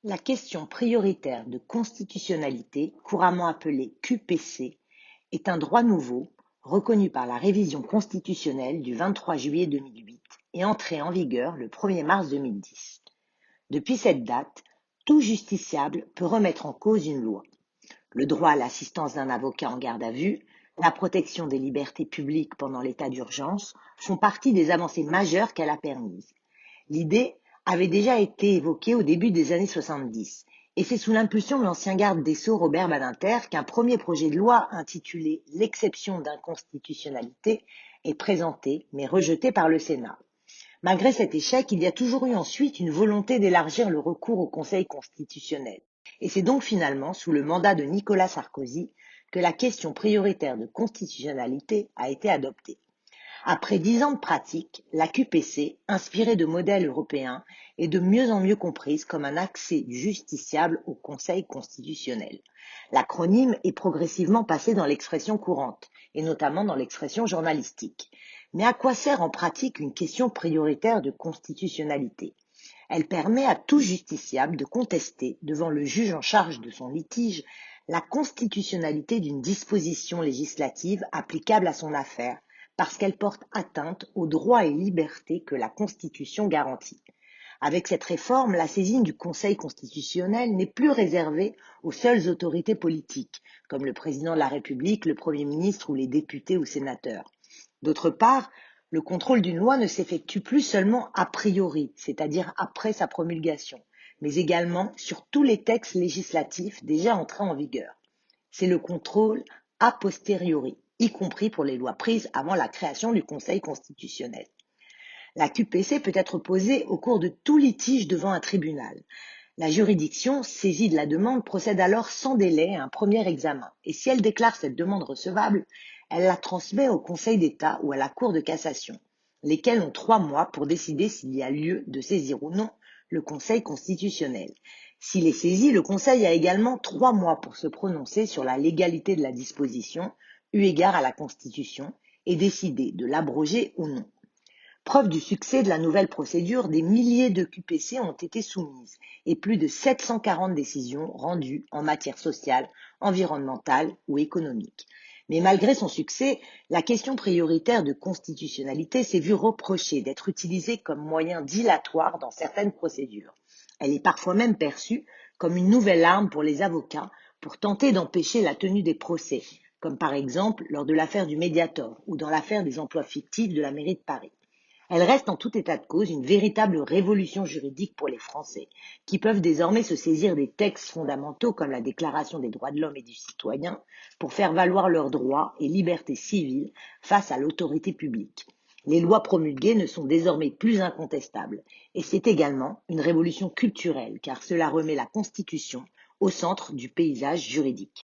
La question prioritaire de constitutionnalité, couramment appelée QPC, est un droit nouveau reconnu par la révision constitutionnelle du 23 juillet 2008 et entré en vigueur le 1er mars 2010. Depuis cette date, tout justiciable peut remettre en cause une loi. Le droit à l'assistance d'un avocat en garde à vue, la protection des libertés publiques pendant l'état d'urgence font partie des avancées majeures qu'elle a permises. L'idée avait déjà été évoquée au début des années 70, et c'est sous l'impulsion de l'ancien garde des Sceaux Robert Badinter qu'un premier projet de loi intitulé L'exception d'inconstitutionnalité est présenté, mais rejeté par le Sénat. Malgré cet échec, il y a toujours eu ensuite une volonté d'élargir le recours au Conseil constitutionnel. Et c'est donc finalement sous le mandat de Nicolas Sarkozy que la question prioritaire de constitutionnalité a été adoptée. Après 10 ans de pratique, la QPC, inspirée de modèles européens, est de mieux en mieux comprise comme un accès du justiciable au Conseil constitutionnel. L'acronyme est progressivement passé dans l'expression courante, et notamment dans l'expression journalistique. Mais à quoi sert en pratique une question prioritaire de constitutionnalité ? Elle permet à tout justiciable de contester, devant le juge en charge de son litige, la constitutionnalité d'une disposition législative applicable à son affaire, parce qu'elle porte atteinte aux droits et libertés que la Constitution garantit. Avec cette réforme, la saisine du Conseil constitutionnel n'est plus réservée aux seules autorités politiques, comme le président de la République, le Premier ministre ou les députés ou sénateurs. D'autre part, le contrôle d'une loi ne s'effectue plus seulement a priori, c'est-à-dire après sa promulgation, mais également sur tous les textes législatifs déjà entrés en vigueur. C'est le contrôle a posteriori, y compris pour les lois prises avant la création du Conseil constitutionnel. La QPC peut être posée au cours de tout litige devant un tribunal. La juridiction, saisie de la demande, procède alors sans délai à un premier examen. Et si elle déclare cette demande recevable, elle la transmet au Conseil d'État ou à la Cour de cassation, lesquels ont 3 mois pour décider s'il y a lieu de saisir ou non le Conseil constitutionnel. S'il est saisi, le Conseil a également 3 mois pour se prononcer sur la légalité de la disposition, eu égard à la Constitution, et décider de l'abroger ou non. Preuve du succès de la nouvelle procédure, des milliers de QPC ont été soumises et plus de 740 décisions rendues en matière sociale, environnementale ou économique. Mais malgré son succès, la question prioritaire de constitutionnalité s'est vue reprocher d'être utilisée comme moyen dilatoire dans certaines procédures. Elle est parfois même perçue comme une nouvelle arme pour les avocats pour tenter d'empêcher la tenue des procès, comme par exemple lors de l'affaire du Mediator ou dans l'affaire des emplois fictifs de la mairie de Paris. Elle reste en tout état de cause une véritable révolution juridique pour les Français, qui peuvent désormais se saisir des textes fondamentaux comme la Déclaration des droits de l'homme et du citoyen pour faire valoir leurs droits et libertés civiles face à l'autorité publique. Les lois promulguées ne sont désormais plus incontestables, et c'est également une révolution culturelle car cela remet la Constitution au centre du paysage juridique.